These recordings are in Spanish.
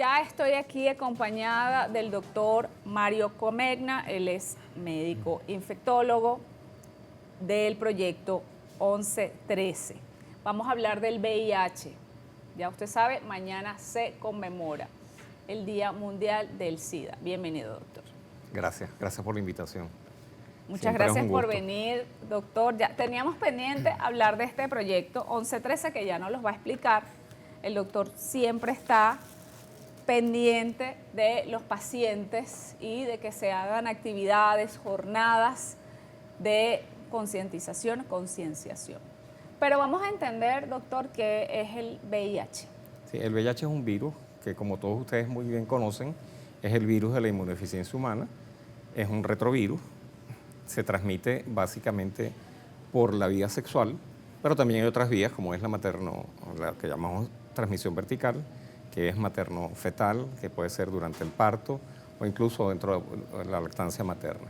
Ya estoy aquí acompañada del doctor Mario Comegna, él es médico infectólogo del proyecto 1113. Vamos a hablar del VIH. Ya usted sabe, mañana se conmemora el Día Mundial del SIDA. Bienvenido, doctor. Gracias por la invitación. Muchas Siempre es gracias un por gusto. venir, doctor. Ya teníamos pendiente hablar de este proyecto 1113 que ya nos los va a explicar. El doctor siempre está pendiente de los pacientes y de que se hagan actividades, jornadas de concientización, concienciación. Pero vamos a entender, doctor, qué es el VIH. Sí, el VIH es un virus que, como todos ustedes muy bien conocen, es el virus de la inmunodeficiencia humana. Es un retrovirus. Se transmite básicamente por la vía sexual, pero también hay otras vías, como es la la que llamamos transmisión vertical, que es materno-fetal, que puede ser durante el parto o incluso dentro de la lactancia materna.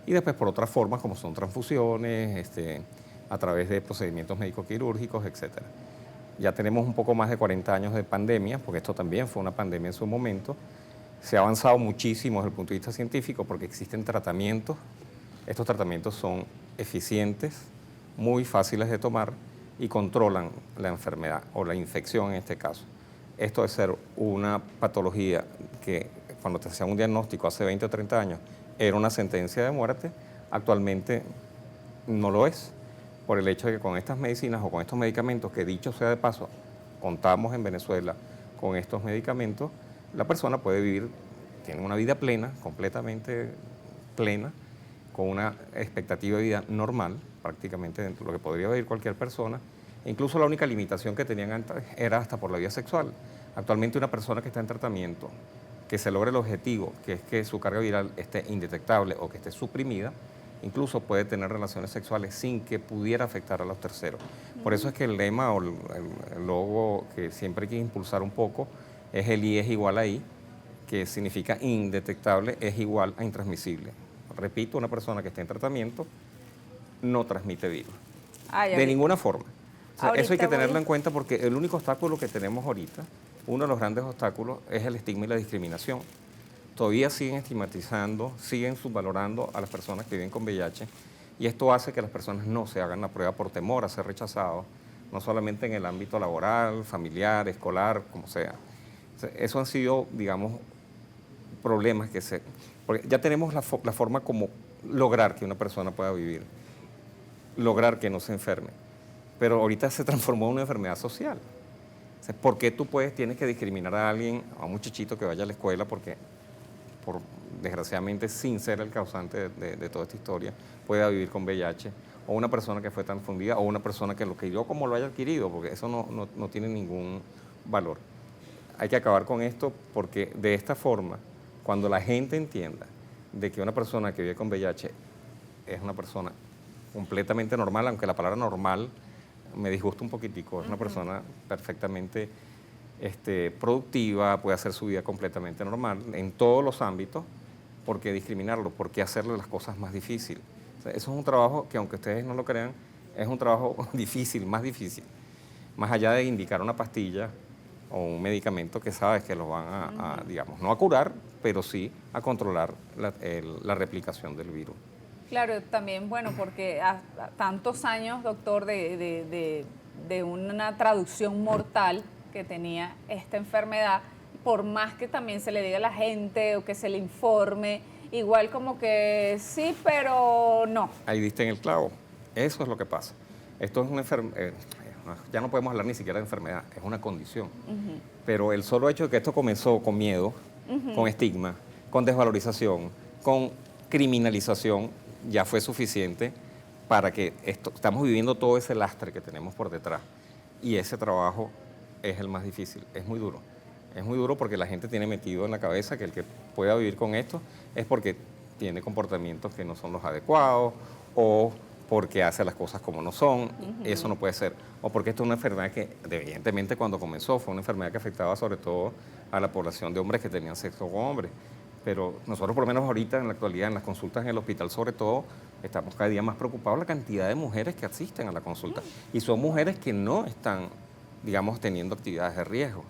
Y después por otras formas, como son transfusiones, a través de procedimientos médico-quirúrgicos, etc. Ya tenemos un poco más de 40 años de pandemia, porque esto también fue una pandemia en su momento. Se ha avanzado muchísimo desde el punto de vista científico porque existen tratamientos. Estos tratamientos son eficientes, muy fáciles de tomar y controlan la enfermedad o la infección en este caso. Esto de ser una patología que cuando te hacían un diagnóstico hace 20 o 30 años era una sentencia de muerte, actualmente no lo es, por el hecho de que con estas medicinas o con estos medicamentos, que dicho sea de paso, contamos en Venezuela con estos medicamentos, la persona puede vivir, tiene una vida plena, completamente plena, con una expectativa de vida normal, prácticamente dentro de lo que podría vivir cualquier persona. Incluso la única limitación que tenían antes era hasta por la vía sexual. Actualmente una persona que está en tratamiento, que se logre el objetivo, que es que su carga viral esté indetectable o que esté suprimida, incluso puede tener relaciones sexuales sin que pudiera afectar a los terceros. Por eso es que el lema o el logo que siempre hay que impulsar un poco es el I es igual a I, que significa indetectable es igual a intransmisible. Repito, una persona que esté en tratamiento no transmite virus. De ninguna forma. O sea, eso hay que tenerlo en cuenta porque el único obstáculo que tenemos ahorita, uno de los grandes obstáculos, es el estigma y la discriminación. Todavía siguen estigmatizando, siguen subvalorando a las personas que viven con VIH y esto hace que las personas no se hagan la prueba por temor a ser rechazados, no solamente en el ámbito laboral, familiar, escolar, como sea. O sea, eso han sido, digamos, problemas que se... Porque ya tenemos la forma como lograr que una persona pueda vivir, lograr que no se enferme, pero ahorita se transformó en una enfermedad social. O sea, ¿por qué tienes que discriminar a alguien, a un muchachito que vaya a la escuela, porque desgraciadamente, sin ser el causante de toda esta historia, pueda vivir con VIH, o una persona que fue transfundida, o una persona que lo adquirió como lo haya adquirido, porque eso no tiene ningún valor. Hay que acabar con esto porque de esta forma, cuando la gente entienda de que una persona que vive con VIH es una persona completamente normal, aunque la palabra normal me disgusta un poquitico, es una persona perfectamente productiva, puede hacer su vida completamente normal en todos los ámbitos. ¿Por qué discriminarlo? ¿Por qué hacerle las cosas más difíciles? O sea, eso es un trabajo que, aunque ustedes no lo crean, es un trabajo difícil, más difícil. Más allá de indicar una pastilla o un medicamento que sabes que lo van digamos, no a curar, pero sí a controlar la replicación del virus. Claro, también, bueno, porque a tantos años, doctor, de una traducción mortal que tenía esta enfermedad, por más que también se le diga a la gente o que se le informe, igual como que sí, pero no. Ahí diste en el clavo. Eso es lo que pasa. Esto es una enfermedad, ya no podemos hablar ni siquiera de enfermedad, es una condición. Pero el solo hecho de que esto comenzó con miedo, con estigma, con desvalorización, con criminalización, ya fue suficiente para que estamos viviendo todo ese lastre que tenemos por detrás. Y ese trabajo es el más difícil, es muy duro. Es muy duro porque la gente tiene metido en la cabeza que el que pueda vivir con esto es porque tiene comportamientos que no son los adecuados o porque hace las cosas como no son. Eso no puede ser. O porque esto es una enfermedad que, evidentemente, cuando comenzó, fue una enfermedad que afectaba sobre todo a la población de hombres que tenían sexo con hombres. Pero nosotros, por lo menos ahorita, en la actualidad, en las consultas en el hospital, sobre todo, estamos cada día más preocupados por la cantidad de mujeres que asisten a la consulta. Y son mujeres que no están, digamos, teniendo actividades de riesgo.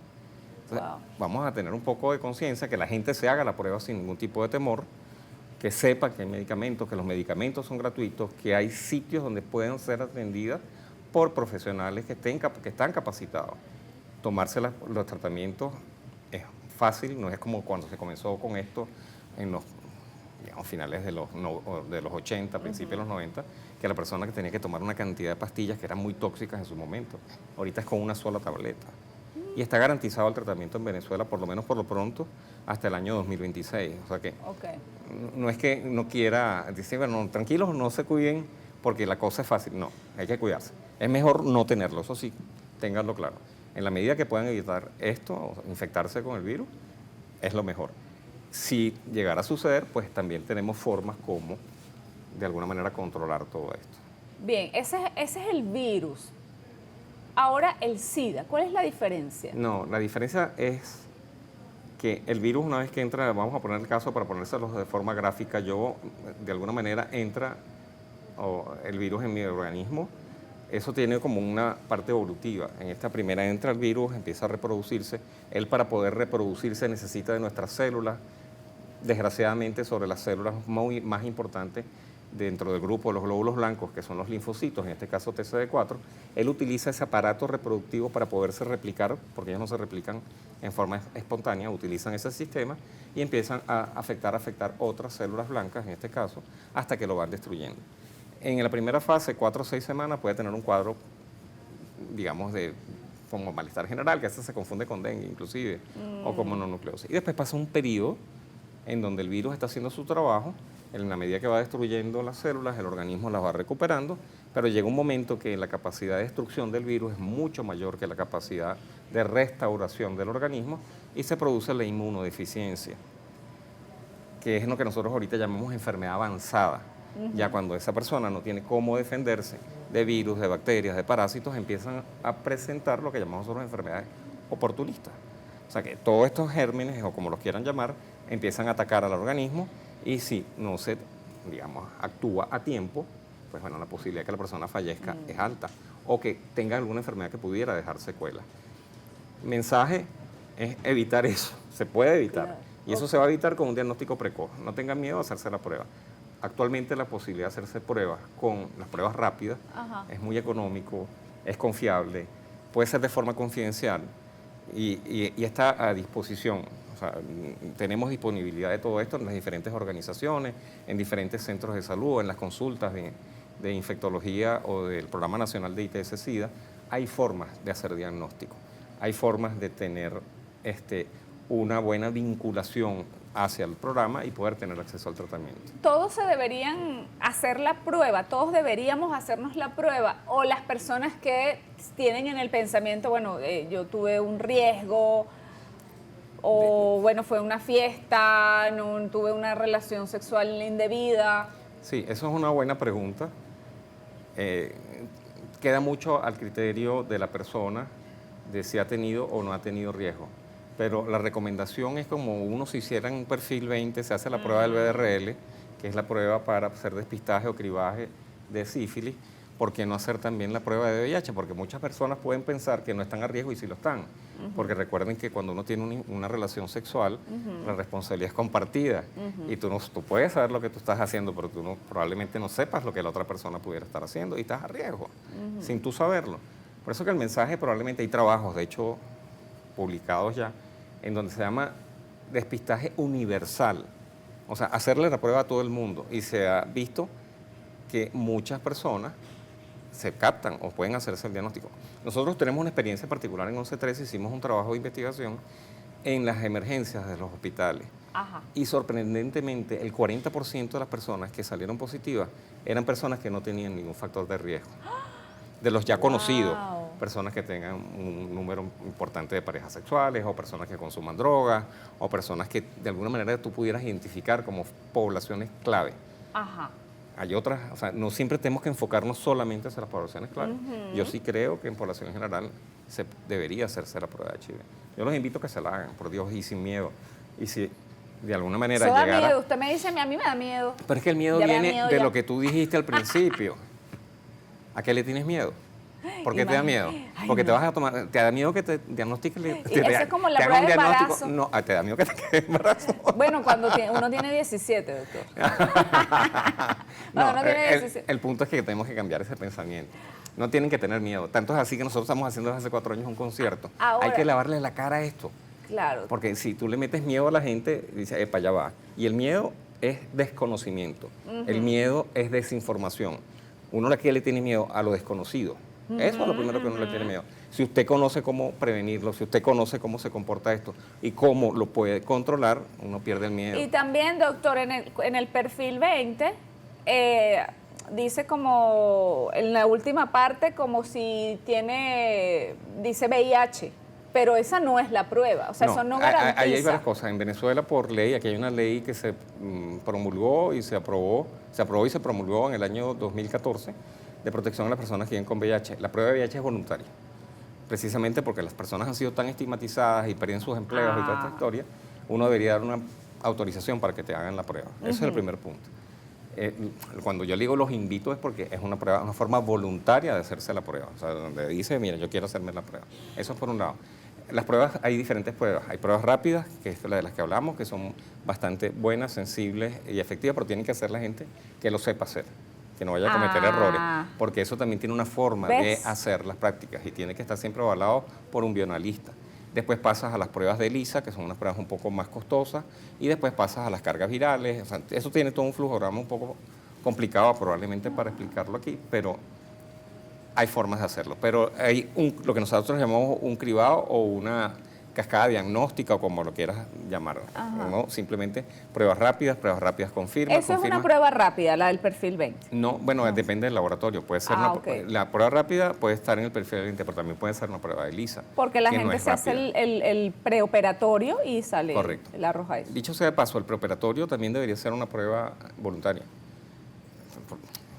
Entonces, Wow. vamos a tener un poco de conciencia, que la gente se haga la prueba sin ningún tipo de temor, que sepa que hay medicamentos, que los medicamentos son gratuitos, que hay sitios donde pueden ser atendidas por profesionales que están capacitados. Tomarse los tratamientos es fácil, no es como cuando se comenzó con esto en los, digamos, finales de de los 80, principios de los 90, que la persona que tenía que tomar una cantidad de pastillas que eran muy tóxicas en su momento. Ahorita es con una sola tableta. Y está garantizado el tratamiento en Venezuela, por lo menos por lo pronto, hasta el año 2026. O sea que Ok. no es que no quiera decir, bueno, tranquilos, no se cuiden porque la cosa es fácil. No, hay que cuidarse. Es mejor no tenerlo, eso sí, ténganlo claro. En la medida que puedan evitar esto, o infectarse con el virus, es lo mejor. Si llegara a suceder, pues también tenemos formas como, de alguna manera, controlar todo esto. Bien, ese es el virus. Ahora el SIDA, ¿cuál es la diferencia? No, la diferencia es que el virus, una vez que entra, vamos a poner el caso para ponérselos de forma gráfica, de alguna manera entra el virus en mi organismo. Eso tiene como una parte evolutiva. En esta primera entra el virus, empieza a reproducirse. Él, para poder reproducirse, necesita de nuestras células. Desgraciadamente, sobre las células más importantes dentro del grupo de los glóbulos blancos, que son los linfocitos, en este caso TCD4, él utiliza ese aparato reproductivo para poderse replicar, porque ellos no se replican en forma espontánea, utilizan ese sistema y empiezan a afectar otras células blancas, en este caso, hasta que lo van destruyendo. En la primera fase, 4 o 6 semanas, puede tener un cuadro, digamos, como malestar general, que a veces se confunde con dengue inclusive, o como mononucleosis. Y después pasa un periodo en donde el virus está haciendo su trabajo, en la medida que va destruyendo las células, el organismo las va recuperando, pero llega un momento que la capacidad de destrucción del virus es mucho mayor que la capacidad de restauración del organismo y se produce la inmunodeficiencia, que es lo que nosotros ahorita llamamos enfermedad avanzada. Ya cuando esa persona no tiene cómo defenderse de virus, de bacterias, de parásitos, empiezan a presentar lo que llamamos nosotros enfermedades oportunistas. O sea que todos estos gérmenes, o como los quieran llamar, empiezan a atacar al organismo y si no se, digamos, actúa a tiempo, pues bueno, la posibilidad de que la persona fallezca es alta o que tenga alguna enfermedad que pudiera dejar secuelas. Mensaje es evitar eso, se puede evitar. Claro. Y eso se va a evitar con un diagnóstico precoz. No tengan miedo a hacerse la prueba. Actualmente la posibilidad de hacerse pruebas con las pruebas rápidas es muy económico, es confiable, puede ser de forma confidencial y está a disposición. O sea, tenemos disponibilidad de todo esto en las diferentes organizaciones, en diferentes centros de salud, en las consultas de infectología o del Programa Nacional de ITS-SIDA. Hay formas de hacer diagnóstico, hay formas de tener una buena vinculación hacia el programa y poder tener acceso al tratamiento. Todos se deberían hacer la prueba, todos deberíamos hacernos la prueba, o las personas que tienen en el pensamiento, bueno, yo tuve un riesgo, o bueno, fue una fiesta, no tuve una relación sexual indebida. Sí, eso es una buena pregunta. Queda mucho al criterio de la persona de si ha tenido o no ha tenido riesgo. Pero la recomendación es como uno se hiciera en un perfil 20, se hace la prueba del VDRL, que es la prueba para hacer despistaje o cribaje de sífilis. ¿Por qué no hacer también la prueba de VIH? Porque muchas personas pueden pensar que no están a riesgo y sí lo están. Porque recuerden que cuando uno tiene una relación sexual, la responsabilidad es compartida. Y tú puedes saber lo que tú estás haciendo, pero tú probablemente no sepas lo que la otra persona pudiera estar haciendo y estás a riesgo, sin tú saberlo. Por eso que el mensaje, probablemente hay trabajos, de hecho, publicados ya, en donde se llama despistaje universal. O sea, hacerle la prueba a todo el mundo. Y se ha visto que muchas personas se captan o pueden hacerse el diagnóstico. Nosotros tenemos una experiencia particular en 1113, hicimos un trabajo de investigación en las emergencias de los hospitales. Y sorprendentemente, el 40% de las personas que salieron positivas eran personas que no tenían ningún factor de riesgo. De los ya conocidos, personas que tengan un número importante de parejas sexuales, o personas que consuman drogas, o personas que de alguna manera tú pudieras identificar como poblaciones clave. Hay otras, o sea, no siempre tenemos que enfocarnos solamente hacia las poblaciones clave. Yo sí creo que en población en general se debería hacerse la prueba de HIV. Yo los invito a que se la hagan, por Dios, y sin miedo. Y si de alguna manera Eso da llegara... miedo, usted me dice, a mí me da miedo. Pero es que el miedo Ya me da viene miedo de ya. lo que tú dijiste al principio. ¿A qué le tienes miedo? ¿Por qué te da miedo? Ay, Porque te no. vas a tomar, te da miedo que te diagnostiquen, Y eso es como la te hagan un prueba de diagnóstico. embarazo. No, te da miedo que te quede embarazo. Bueno, cuando uno tiene 17, doctor. Cuando No, uno tiene 17. el punto es que tenemos que cambiar ese pensamiento. No tienen que tener miedo. Tanto es así que nosotros estamos haciendo desde hace 4 años un concierto. Ahora- Hay que lavarle la cara a esto. Claro. Porque si tú le metes miedo a la gente, dice, para allá va. Y el miedo es desconocimiento. El miedo es desinformación. Uno aquí le tiene miedo a lo desconocido. Eso es lo primero que uno le tiene miedo. Si usted conoce cómo prevenirlo, si usted conoce cómo se comporta esto y cómo lo puede controlar, uno pierde el miedo. Y también, doctor, en el perfil 20, dice como, en la última parte, como si dice VIH, pero esa no es la prueba, o sea, eso no garantiza. Ahí hay varias cosas. En Venezuela, por ley, aquí hay una ley que se promulgó y se aprobó y se promulgó en el año 2014 de protección a las personas que viven con VIH. La prueba de VIH es voluntaria, precisamente porque las personas han sido tan estigmatizadas y pierden sus empleos y toda esta historia, uno debería dar una autorización para que te hagan la prueba. Ese es el primer punto. Cuando yo digo los invito es porque es una prueba, una forma voluntaria de hacerse la prueba. O sea, donde dice, mira, yo quiero hacerme la prueba. Eso es por un lado. Las pruebas, hay diferentes pruebas. Hay pruebas rápidas, que es la de las que hablamos, que son bastante buenas, sensibles y efectivas, pero tienen que hacer la gente que lo sepa hacer, que no vaya a cometer errores, porque eso también tiene una forma ¿Ves? de hacer las prácticas y tiene que estar siempre avalado por un bioanalista. Después pasas a las pruebas de ELISA, que son unas pruebas un poco más costosas, y después pasas a las cargas virales. O sea, eso tiene todo un flujograma un poco complicado probablemente para explicarlo aquí, pero hay formas de hacerlo. Pero hay lo que nosotros llamamos un cribado o una cascada diagnóstica o como lo quieras llamar. ¿No? Simplemente pruebas rápidas confirman. Eso es una prueba rápida, la del perfil 20. No, bueno, depende del laboratorio. Puede ser Ok. la prueba rápida puede estar en el perfil 20, pero también puede ser una prueba de ELISA. Porque la que no gente es se hace rápida. el preoperatorio y sale Correcto. el arroja eso. Dicho sea de paso, el preoperatorio también debería ser una prueba voluntaria,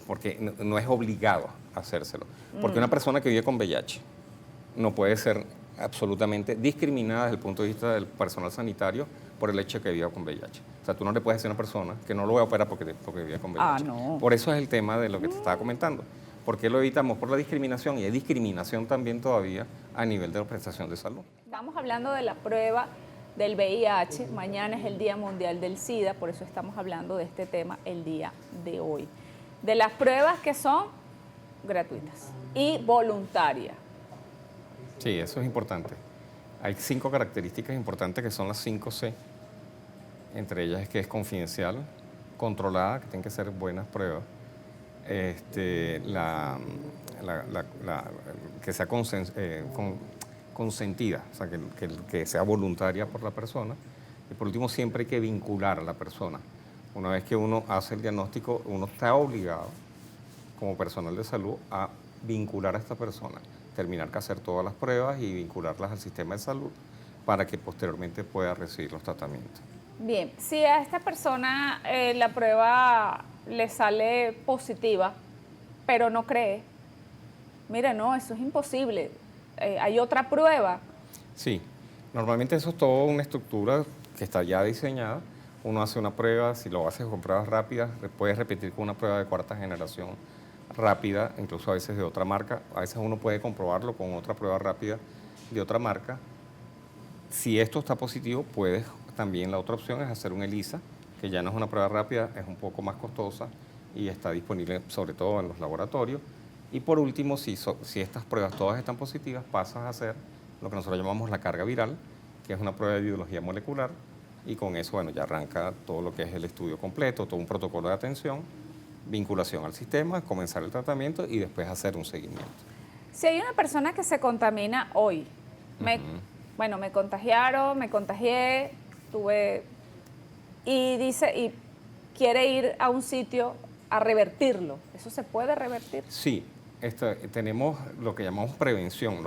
porque no es obligado a hacérselo. Porque una persona que vive con VIH no puede ser absolutamente discriminada desde el punto de vista del personal sanitario por el hecho de que viva con VIH. O sea, tú no le puedes decir a una persona que no lo voy a operar porque vive con VIH. No. Por eso es el tema de lo que te estaba comentando. ¿Por qué lo evitamos? Por la discriminación, y hay discriminación también todavía a nivel de la prestación de salud. Estamos hablando de la prueba del VIH. Mañana es el Día Mundial del SIDA, por eso estamos hablando de este tema el día de hoy. De las pruebas que son gratuitas y voluntarias. Sí, eso es importante. Hay 5 características importantes que son las 5C. Entre ellas es que es confidencial, controlada, que tienen que ser buenas pruebas, que sea consentida, o sea, que sea voluntaria por la persona. Y por último, siempre hay que vincular a la persona. Una vez que uno hace el diagnóstico, uno está obligado, como personal de salud, a vincular a esta persona, terminar que hacer todas las pruebas y vincularlas al sistema de salud para que posteriormente pueda recibir los tratamientos. Bien, si a esta persona la prueba le sale positiva, pero no cree, mira, no, eso es imposible, hay otra prueba. Sí, normalmente eso es toda una estructura que está ya diseñada. Uno hace una prueba, si lo haces con pruebas rápidas, puedes repetir con una prueba de 4ª generación rápida, incluso a veces de otra marca. A veces uno puede comprobarlo con otra prueba rápida de otra marca. Si esto está positivo, puedes también, la otra opción es hacer un ELISA, que ya no es una prueba rápida, es un poco más costosa y está disponible sobre todo en los laboratorios. Y por último, si estas pruebas todas están positivas, pasas a hacer lo que nosotros llamamos la carga viral, que es una prueba de biología molecular, y con eso, bueno, ya arranca todo lo que es el estudio completo, todo un protocolo de atención, vinculación al sistema, comenzar el tratamiento y después hacer un seguimiento. Si hay una persona que se contamina hoy, bueno, me contagiaron, me contagié, y quiere ir a un sitio a revertirlo, ¿eso se puede revertir? Sí, tenemos lo que llamamos prevención.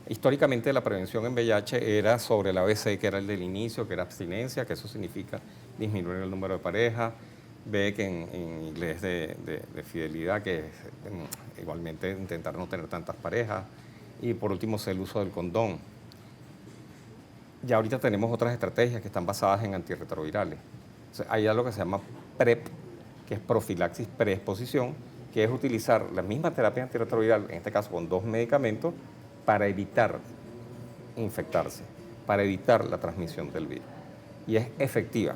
Históricamente la prevención en VIH era sobre el ABC, que era el del inicio, que era abstinencia, que eso significa disminuir el número de parejas. B, que en inglés de fidelidad, que es igualmente intentar no tener tantas parejas. Y por último, el uso del condón. Ya ahorita tenemos otras estrategias que están basadas en antirretrovirales. O sea, hay algo que se llama PrEP, que es profilaxis preexposición, que es utilizar la misma terapia antirretroviral, en este caso con 2 medicamentos, para evitar infectarse, para evitar la transmisión del virus. Y es efectiva,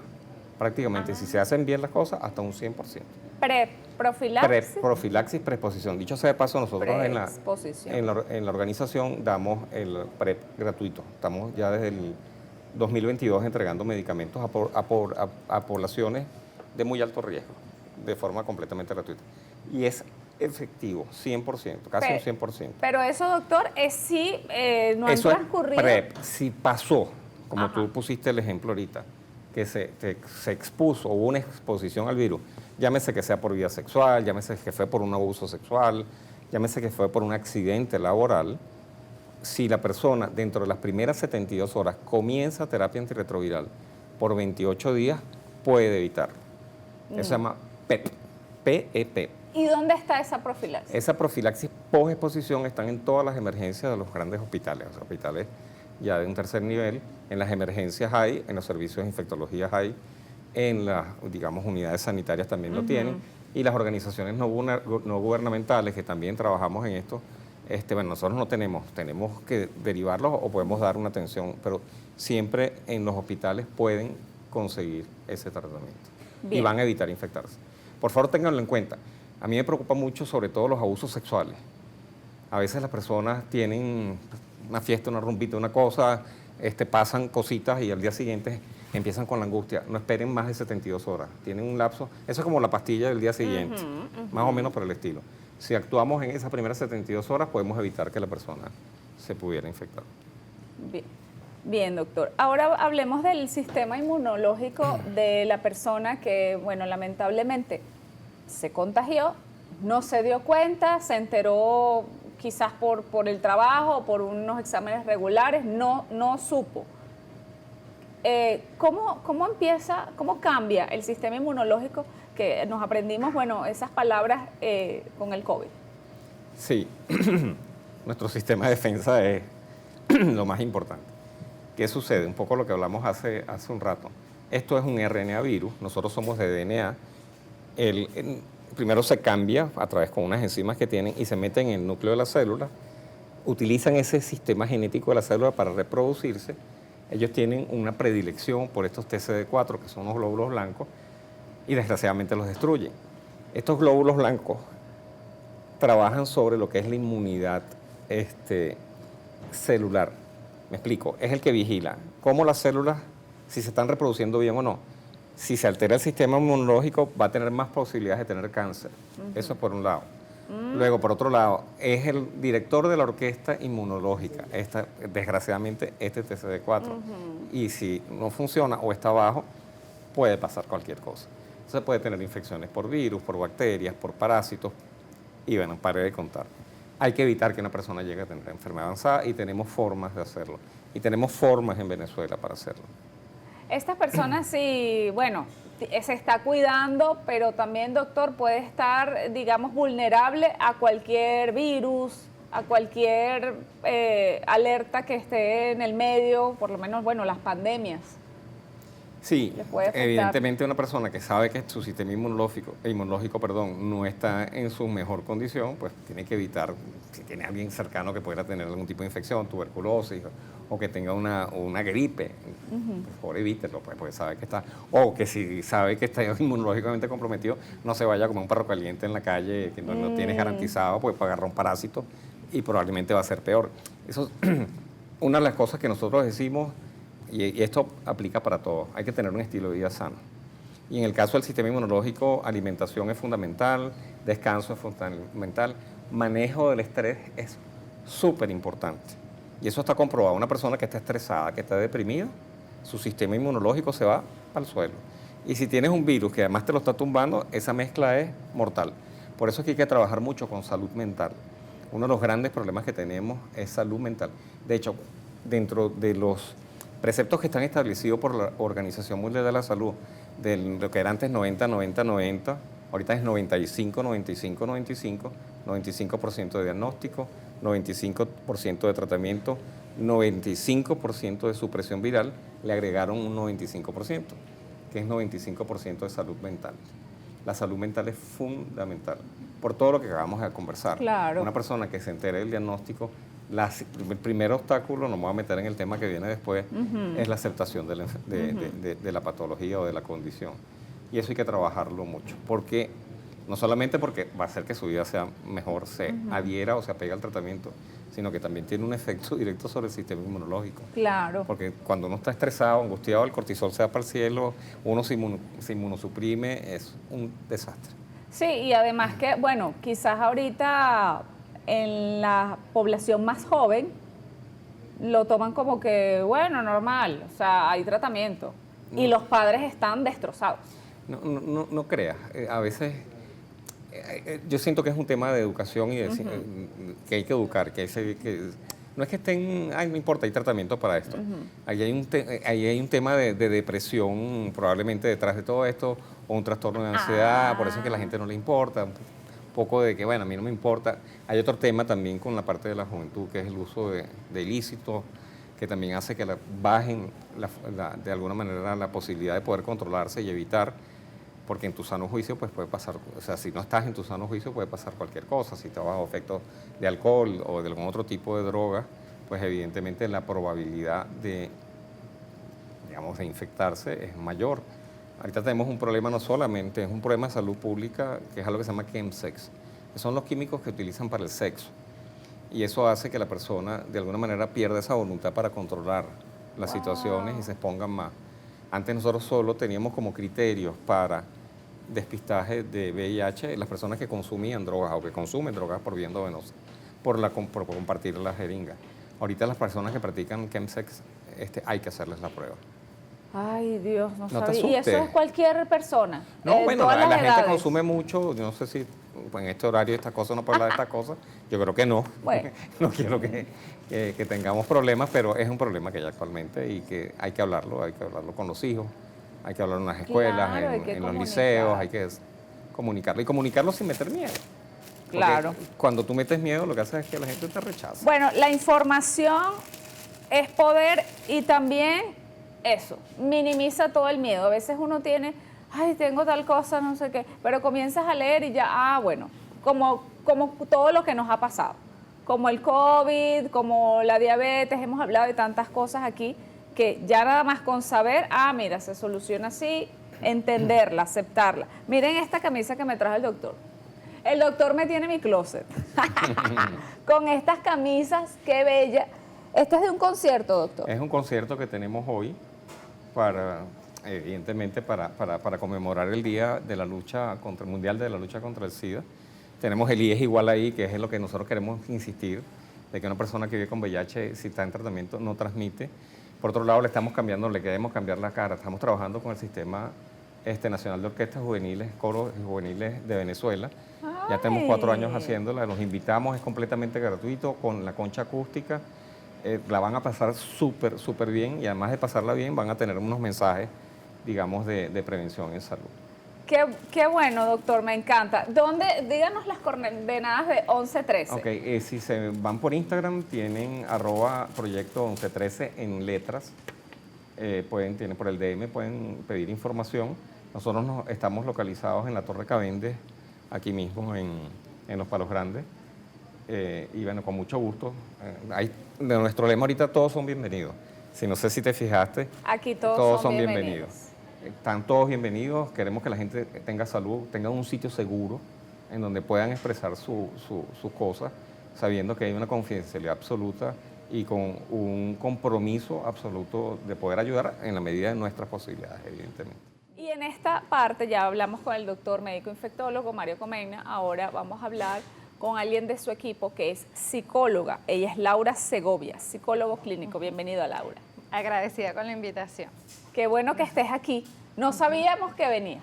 prácticamente, si se hacen bien las cosas, hasta un 100%. Profilaxis. Profilaxis, preexposición. Dicho sea de paso, nosotros Preexposición. en la organización damos el PrEP gratuito. Estamos ya desde el 2022 entregando medicamentos a poblaciones de muy alto riesgo, de forma completamente gratuita. Y es efectivo, 100%, casi un 100%. Pero eso, doctor, es si no han Eso transcurrido... es PrEP. Si pasó, como Ajá. tú pusiste el ejemplo ahorita, que se expuso, hubo una exposición al virus, llámese que sea por vía sexual, llámese que fue por un abuso sexual, llámese que fue por un accidente laboral, si la persona dentro de las primeras 72 horas comienza terapia antirretroviral por 28 días, puede evitarlo. Eso se llama PEP, PEP. ¿Y dónde está esa profilaxis? Esa profilaxis post-exposición están en todas las emergencias de los grandes hospitales, o sea, hospitales ya de un tercer nivel. En las emergencias hay, en los servicios de infectología hay, en las, digamos, unidades sanitarias también lo tienen, y las organizaciones no gubernamentales que también trabajamos en esto, bueno, nosotros no tenemos que derivarlos o podemos dar una atención, pero siempre en los hospitales pueden conseguir ese tratamiento. Bien. Y van a evitar infectarse. Por favor, ténganlo en cuenta. A mí me preocupa mucho sobre todo los abusos sexuales. A veces las personas tienen una fiesta, una rumbita, una cosa, pasan cositas y al día siguiente empiezan con la angustia. No esperen más de 72 horas. Tienen un lapso, eso es como la pastilla del día siguiente, más o menos por el estilo. Si actuamos en esas primeras 72 horas, podemos evitar que la persona se pudiera infectar. Bien. Bien, doctor. Ahora hablemos del sistema inmunológico de la persona que, bueno, lamentablemente se contagió, no se dio cuenta, se enteró quizás por el trabajo, por unos exámenes regulares, no supo. ¿Cómo cambia el sistema inmunológico que nos aprendimos, bueno, esas palabras con el COVID? Sí, nuestro sistema de defensa es lo más importante. ¿Qué sucede? Un poco lo que hablamos hace un rato. Esto es un RNA virus, nosotros somos de DNA. Primero se cambia a través con unas enzimas que tienen y se meten en el núcleo de la célula, utilizan ese sistema genético de la célula para reproducirse. Ellos tienen una predilección por estos TCD4, que son los glóbulos blancos, y desgraciadamente los destruyen. Estos glóbulos blancos trabajan sobre lo que es la inmunidad celular. Me explico, es el que vigila cómo las células, si se están reproduciendo bien o no. Si se altera el sistema inmunológico, va a tener más posibilidades de tener cáncer. Eso es por un lado. Luego, por otro lado, es el director de la orquesta inmunológica, desgraciadamente este TCD4. Y si no funciona o está bajo, puede pasar cualquier cosa. Entonces puede tener infecciones por virus, por bacterias, por parásitos, y bueno, pare de contar. Hay que evitar que una persona llegue a tener enfermedad avanzada y tenemos formas de hacerlo. Y tenemos formas en Venezuela para hacerlo. Estas personas sí, bueno, se está cuidando, pero también, doctor, puede estar, digamos, vulnerable a cualquier virus, a cualquier alerta que esté en el medio, por lo menos, bueno, las pandemias. Sí, Les puede afectar. evidentemente una persona que sabe que su sistema inmunológico no está en su mejor condición, pues tiene que evitar, si tiene alguien cercano que pueda tener algún tipo de infección, tuberculosis, o que tenga una gripe, por favor evítelo, pues, porque sabe que está, o que si sabe que está inmunológicamente comprometido, no se vaya a comer un perro caliente en la calle, que no tienes garantizado, pues para agarrar un parásito y probablemente va a ser peor. Eso es una de las cosas que nosotros decimos. Y esto aplica para todos. Hay que tener un estilo de vida sano. Y en el caso del sistema inmunológico, alimentación es fundamental, descanso es fundamental, manejo del estrés es súper importante. Y eso está comprobado. Una persona que está estresada, que está deprimida, su sistema inmunológico se va al suelo. Y si tienes un virus que además te lo está tumbando, esa mezcla es mortal. Por eso es que hay que trabajar mucho con salud mental. Uno de los grandes problemas que tenemos es salud mental. De hecho, dentro de los preceptos que están establecidos por la Organización Mundial de la Salud, de lo que era antes 90-90-90, ahorita es 95-95-95, 95% de diagnóstico, 95% de tratamiento, 95% de supresión viral, le agregaron un 95%, que es 95% de salud mental. La salud mental es fundamental. por todo lo que acabamos de conversar. Claro. Una persona que se entere del diagnóstico, el primer obstáculo, no me voy a meter en el tema que viene después, es la aceptación de la patología o de la condición. Y eso hay que trabajarlo mucho, porque no solamente porque va a hacer que su vida sea mejor, se adhiera o se apega al tratamiento, sino que también tiene un efecto directo sobre el sistema inmunológico. Claro. Porque cuando uno está estresado, angustiado, el cortisol se va para el cielo, uno se inmunosuprime, es un desastre. Sí, y además que, bueno, quizás ahorita en la población más joven lo toman como que, bueno, normal, o sea, hay tratamiento. Y los padres están destrozados. No creas, a veces yo siento que es un tema de educación y que hay que educar, no es que estén, no importa, hay tratamiento para esto. Ahí hay un tema de depresión probablemente detrás de todo esto, o un trastorno de ansiedad, por eso es que a la gente no le importa, un poco de que, bueno, a mí no me importa. Hay otro tema también con la parte de la juventud, que es el uso de ilícitos, que también hace que bajen de alguna manera la posibilidad de poder controlarse y evitar, porque en tu sano juicio pues puede pasar, o sea, si no estás en tu sano juicio puede pasar cualquier cosa, si estás bajo efectos de alcohol o de algún otro tipo de droga, pues evidentemente la probabilidad de, digamos, de infectarse es mayor. Ahorita tenemos un problema no solamente, es un problema de salud pública, que es algo que se llama chemsex, que son los químicos que utilizan para el sexo. Y eso hace que la persona de alguna manera pierda esa voluntad para controlar las situaciones y se expongan más. Antes nosotros solo teníamos como criterios para despistaje de VIH las personas que consumían drogas o que consumen drogas por vía endovenosa, por compartir la jeringa. Ahorita las personas que practican chemsex, hay que hacerles la prueba. Ay, Dios, no te sabía. Y asustes. eso es cualquier persona. No, bueno, todas la las gente edades. consume mucho, yo no sé si en este horario estas cosas no puedo hablar de estas cosas, yo creo que no. Bueno. No quiero que tengamos problemas, pero es un problema que hay actualmente y que hay que hablarlo con los hijos, hay que hablarlo en las escuelas, Claro, hay que en los comunicar. liceos, hay que comunicarlo y comunicarlo sin meter miedo. Porque Claro. cuando tú metes miedo, lo que hace es que la gente te rechaza. Bueno, la información es poder y también eso, minimiza todo el miedo. A veces uno tiene, ay, tengo tal cosa, no sé qué, pero comienzas a leer y ya, bueno, como todo lo que nos ha pasado, como el COVID, como la diabetes, hemos hablado de tantas cosas aquí, que ya nada más con saber, mira, se soluciona así, entenderla, aceptarla. Miren esta camisa que me trajo el doctor. El doctor me tiene mi closet con estas camisas, qué bella. Este es de un concierto, doctor. Es un concierto que tenemos hoy evidentemente para conmemorar el día de la lucha contra el Mundial de la lucha contra el SIDA. Tenemos el IES igual ahí, que es en lo que nosotros queremos insistir, de que una persona que vive con VIH, si está en tratamiento, no transmite. Por otro lado, le queremos cambiar la cara. Estamos trabajando con el Sistema Nacional de Orquestas Juveniles, Coros Juveniles de Venezuela. Ya tenemos 4 años haciéndola, los invitamos, es completamente gratuito, con la concha acústica. La van a pasar súper bien y además de pasarla bien van a tener unos mensajes, digamos, de prevención en salud. Qué bueno, doctor, me encanta. Díganos las coordenadas de 1113. Ok, si se van por Instagram, tienen @proyecto 1113 en letras. Tienen por el DM, pueden pedir información. Nosotros estamos localizados en la Torre Cavendes, aquí mismo en Los Palos Grandes. Y bueno, con mucho gusto. De nuestro lema ahorita, todos son bienvenidos. No sé si te fijaste. Aquí todos son bienvenidos. Están todos bienvenidos. Queremos que la gente tenga salud, tenga un sitio seguro en donde puedan expresar sus cosas, sabiendo que hay una confidencialidad absoluta y con un compromiso absoluto de poder ayudar en la medida de nuestras posibilidades, evidentemente. Y en esta parte ya hablamos con el doctor médico infectólogo Mario Comegna. Ahora vamos a hablar con alguien de su equipo que es psicóloga. Ella es Laura Segovia, psicólogo clínico. Bienvenida, Laura. Agradecida con la invitación. Qué bueno que estés aquí. No sabíamos que venías.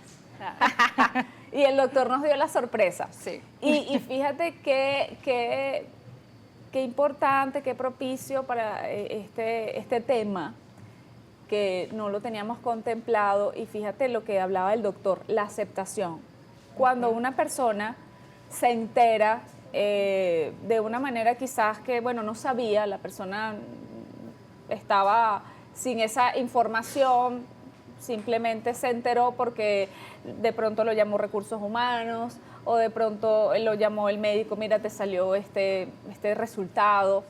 Y el doctor nos dio la sorpresa. Sí. Y fíjate qué importante, qué propicio para este tema, que no lo teníamos contemplado. Y fíjate lo que hablaba el doctor, la aceptación. Cuando una persona se entera de una manera quizás que, bueno, no sabía, la persona estaba sin esa información, simplemente se enteró porque de pronto lo llamó recursos humanos o de pronto lo llamó el médico, mira, te salió este resultado.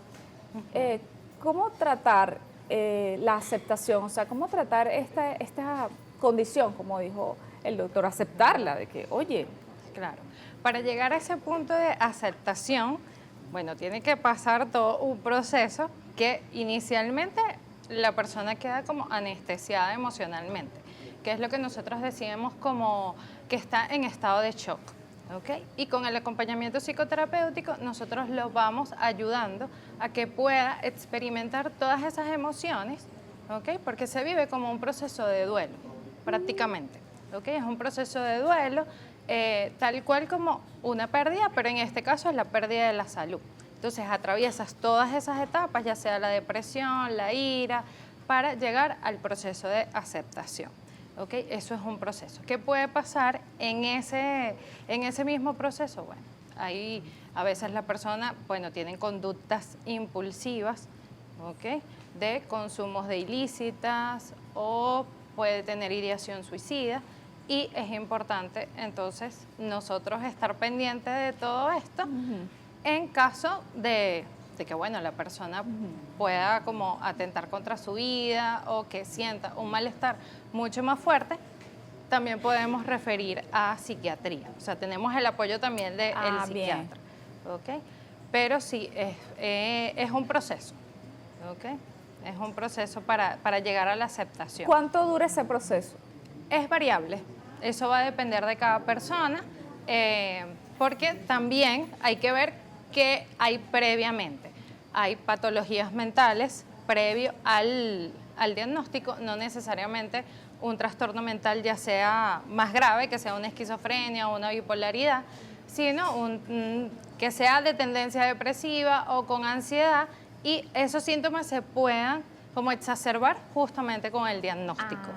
¿Cómo tratar la aceptación? O sea, ¿cómo tratar esta condición, como dijo el doctor, aceptarla, de que, oye, Claro. Para llegar a ese punto de aceptación, bueno, tiene que pasar todo un proceso que inicialmente la persona queda como anestesiada emocionalmente, que es lo que nosotros decimos como que está en estado de shock. ¿Ok? Y con el acompañamiento psicoterapéutico nosotros lo vamos ayudando a que pueda experimentar todas esas emociones, ¿ok? Porque se vive como un proceso de duelo, prácticamente. ¿Ok? Es un proceso de duelo tal cual como una pérdida, pero en este caso es la pérdida de la salud. Entonces atraviesas todas esas etapas, ya sea la depresión, la ira, para llegar al proceso de aceptación. ¿Okay? Eso es un proceso. ¿Qué puede pasar en ese mismo proceso? Bueno, ahí a veces la persona, bueno, tienen conductas impulsivas, ¿ok? De consumos de ilícitas o puede tener ideación suicida y es importante entonces nosotros estar pendientes de todo esto en caso de que, bueno, la persona pueda como atentar contra su vida o que sienta un malestar mucho más fuerte, también podemos referir a psiquiatría. O sea, tenemos el apoyo también del psiquiatra. ¿Ok? Pero sí, es un proceso. ¿Ok? Es un proceso para llegar a la aceptación. ¿cuánto dura ese proceso? Es variable. Eso va a depender de cada persona, porque también hay que ver qué hay previamente. Hay patologías mentales previo al diagnóstico, no necesariamente un trastorno mental ya sea más grave, que sea una esquizofrenia o una bipolaridad, sino que sea de tendencia depresiva o con ansiedad, y esos síntomas se puedan como exacerbar justamente con el diagnóstico.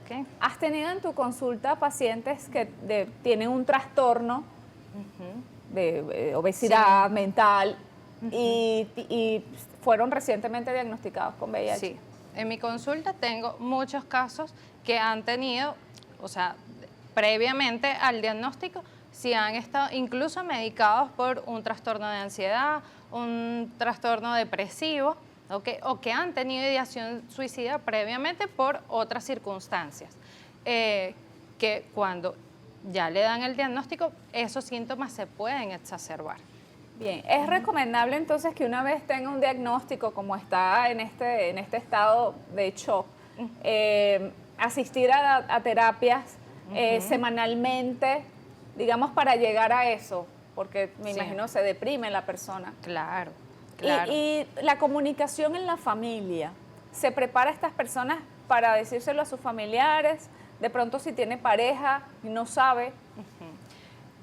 Okay. ¿Has tenido en tu consulta pacientes que tienen un trastorno de obesidad mental y fueron recientemente diagnosticados con VIH? Sí, en mi consulta tengo muchos casos que han tenido, o sea, previamente al diagnóstico, si han estado incluso medicados por un trastorno de ansiedad, un trastorno depresivo, ¿okay? O que han tenido ideación suicida previamente por otras circunstancias, que cuando ya le dan el diagnóstico, esos síntomas se pueden exacerbar. Bien, es recomendable entonces que una vez tenga un diagnóstico, como está en este estado de shock, asistir a terapias semanalmente, digamos, para llegar a eso, porque me imagino se deprime la persona. Claro. Y la comunicación en la familia, ¿se prepara a estas personas para decírselo a sus familiares? De pronto si tiene pareja y no sabe.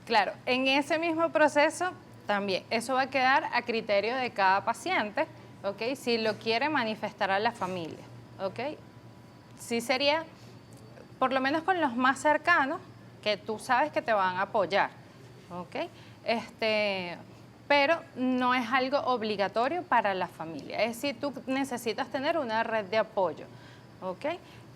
Claro, en ese mismo proceso también, eso va a quedar a criterio de cada paciente, ¿ok? Si lo quiere manifestar a la familia, ¿ok? Sí sería, por lo menos con los más cercanos, que tú sabes que te van a apoyar, ¿ok? Pero no es algo obligatorio para la familia. Es decir, tú necesitas tener una red de apoyo, ¿ok?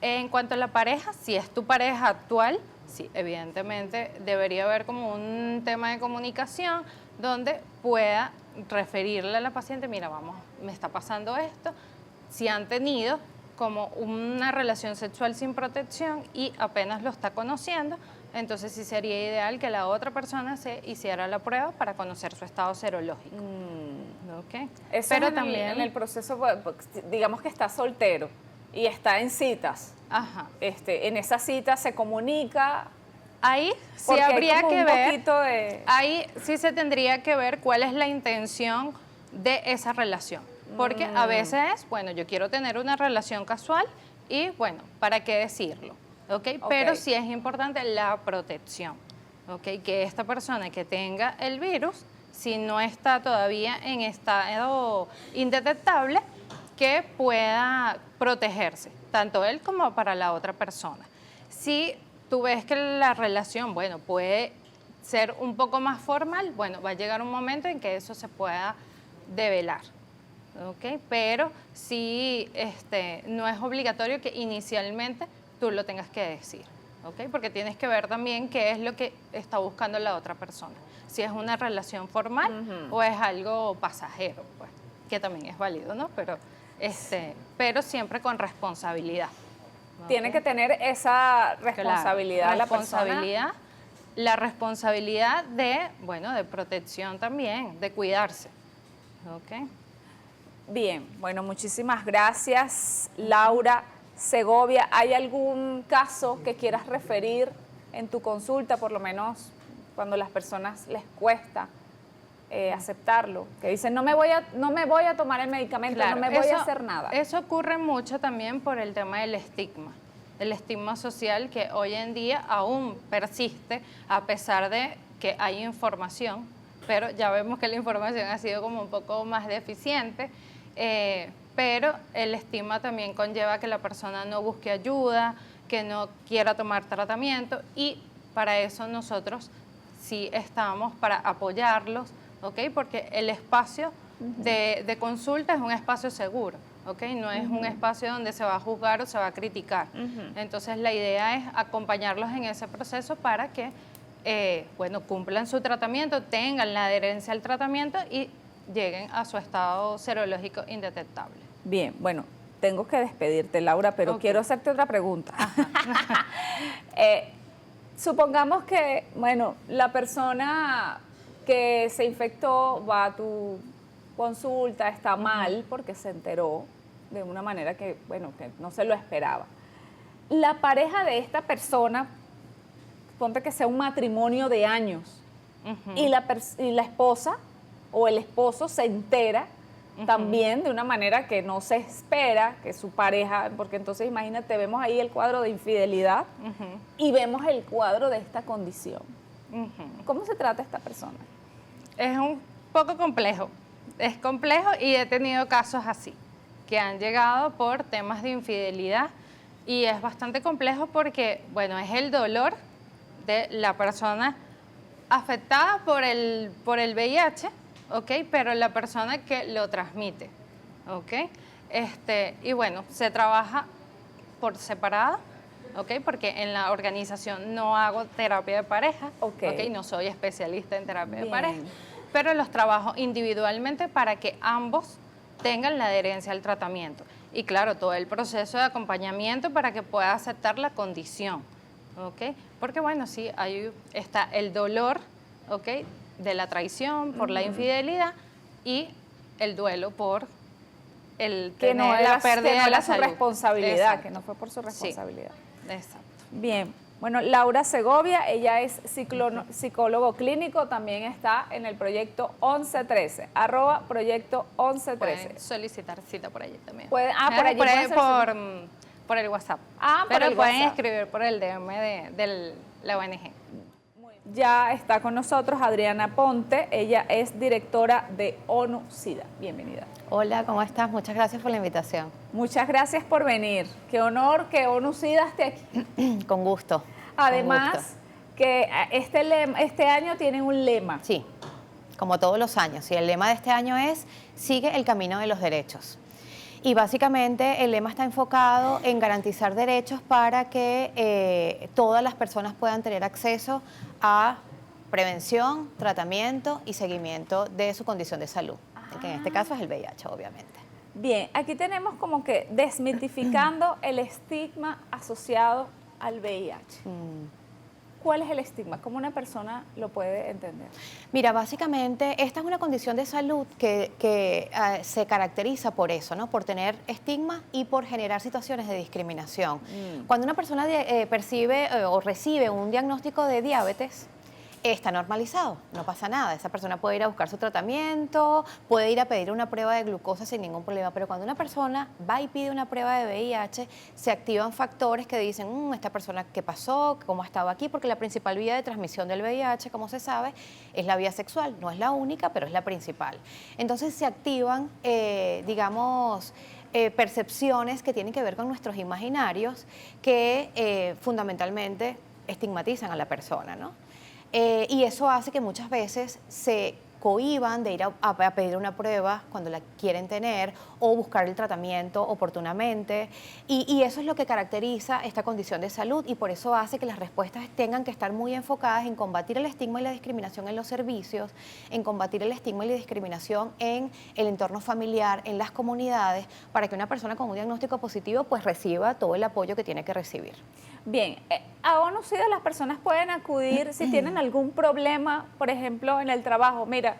En cuanto a la pareja, si es tu pareja actual, sí, evidentemente debería haber como un tema de comunicación donde pueda referirle a la paciente, mira, vamos, me está pasando esto. Si han tenido como una relación sexual sin protección y apenas lo está conociendo, entonces sí sería ideal que la otra persona se hiciera la prueba para conocer su estado serológico. ¿Okay? Eso pero es también en el proceso, digamos que está soltero y está en citas. Ajá. En esa cita se comunica. Ahí sí porque habría hay como que un ver, poquito de... ahí sí se tendría que ver cuál es la intención de esa relación. Porque a veces, bueno, yo quiero tener una relación casual y, bueno, ¿para qué decirlo? ¿Okay? Pero sí es importante la protección, ¿okay? Que esta persona que tenga el virus, si no está todavía en estado indetectable, que pueda protegerse, tanto él como para la otra persona. Si tú ves que la relación, bueno, puede ser un poco más formal, bueno, va a llegar un momento en que eso se pueda develar. ¿Okay? Pero sí, no es obligatorio que inicialmente tú lo tengas que decir. ¿ok? Porque tienes que ver también qué es lo que está buscando la otra persona. Si es una relación formal o es algo pasajero, pues, que también es válido, ¿no? Pero siempre con responsabilidad. Tiene ¿ok? que tener esa responsabilidad Claro, la persona. la responsabilidad de, bueno, de protección también, de cuidarse. ¿Ok? Bien, bueno, muchísimas gracias, Laura Segovia. ¿Hay algún caso que quieras referir en tu consulta, por lo menos cuando a las personas les cuesta aceptarlo? Que dicen, no me voy a tomar el medicamento, Claro, no me voy a hacer nada. Eso ocurre mucho también por el tema del estigma social que hoy en día aún persiste a pesar de que hay información, pero ya vemos que la información ha sido como un poco más deficiente, pero el estigma también conlleva que la persona no busque ayuda, que no quiera tomar tratamiento y para eso nosotros sí estamos para apoyarlos, ¿ok? Porque el espacio de consulta es un espacio seguro, ¿ok? No es un espacio donde se va a juzgar o se va a criticar. Entonces la idea es acompañarlos en ese proceso para que, bueno, cumplan su tratamiento, tengan la adherencia al tratamiento y lleguen a su estado serológico indetectable. Bien, bueno, tengo que despedirte, Laura, pero Ok. quiero hacerte otra pregunta. Supongamos que, bueno, la persona que se infectó va a tu consulta, está mal porque se enteró de una manera que, bueno, que no se lo esperaba. La pareja de esta persona, ponte que sea un matrimonio de años, y la esposa o el esposo se entera también de una manera que no se espera que su pareja, porque entonces imagínate, vemos ahí el cuadro de infidelidad y vemos el cuadro de esta condición. ¿Cómo se trata esta persona? Es un poco complejo, es complejo y he tenido casos así, que han llegado por temas de infidelidad y es bastante complejo porque, bueno, es el dolor de la persona afectada por el VIH, ¿ok? Pero la persona que lo transmite, ¿ok? Y bueno, se trabaja por separado, ¿ok? Porque en la organización no hago terapia de pareja, Ok. ¿ok? No soy especialista en terapia de Bien. pareja, pero los trabajo individualmente para que ambos tengan la adherencia al tratamiento. Y claro, todo el proceso de acompañamiento para que pueda aceptar la condición, ¿ok? Porque bueno, sí, ahí está el dolor, ¿ok? De la traición, por la infidelidad y el duelo por el Que no tener era, la pérdida que no de era la su salud. responsabilidad, Exacto. que no fue por su responsabilidad. Sí, exacto. Bien, bueno, Laura Segovia, ella es psicólogo clínico, también está en el proyecto 1113, @proyecto 1113. Pueden solicitar cita por allí también. Por allí pueden por el WhatsApp. Por Pero el pueden WhatsApp. escribir por el DM de la ONG. Ya está con nosotros Adriana Ponte, ella es directora de ONU SIDA. Bienvenida. Hola, ¿cómo estás? Muchas gracias por la invitación. Muchas gracias por venir. Qué honor que ONU SIDA esté aquí. Con gusto. Además, con gusto. que este año tienen un lema. Sí, como todos los años. Y el lema de este año es Sigue el camino de los derechos. Y básicamente el lema está enfocado en garantizar derechos para que todas las personas puedan tener acceso a prevención, tratamiento y seguimiento de su condición de salud, que en este caso es el VIH, obviamente. Bien, aquí tenemos como que desmitificando el estigma asociado al VIH. ¿Cuál es el estigma? ¿Cómo una persona lo puede entender? Mira, básicamente esta es una condición de salud que se caracteriza por eso, ¿no? Por tener estigma y por generar situaciones de discriminación. Cuando una persona percibe o recibe un diagnóstico de diabetes, está normalizado, no pasa nada. Esa persona puede ir a buscar su tratamiento, puede ir a pedir una prueba de glucosa sin ningún problema, pero cuando una persona va y pide una prueba de VIH, se activan factores que dicen, esta persona, ¿qué pasó? ¿Cómo ha estado aquí? Porque la principal vía de transmisión del VIH, como se sabe, es la vía sexual. No es la única, pero es la principal. Entonces se activan, percepciones que tienen que ver con nuestros imaginarios que fundamentalmente estigmatizan a la persona, ¿no? Y eso hace que muchas veces se cohíban de ir a pedir una prueba cuando la quieren tener o buscar el tratamiento oportunamente. Y eso es lo que caracteriza esta condición de salud y por eso hace que las respuestas tengan que estar muy enfocadas en combatir el estigma y la discriminación en los servicios, en combatir el estigma y la discriminación en el entorno familiar, en las comunidades, para que una persona con un diagnóstico positivo pues reciba todo el apoyo que tiene que recibir. Bien, a ONU-SIDA las personas pueden acudir si tienen algún problema, por ejemplo, en el trabajo. Mira,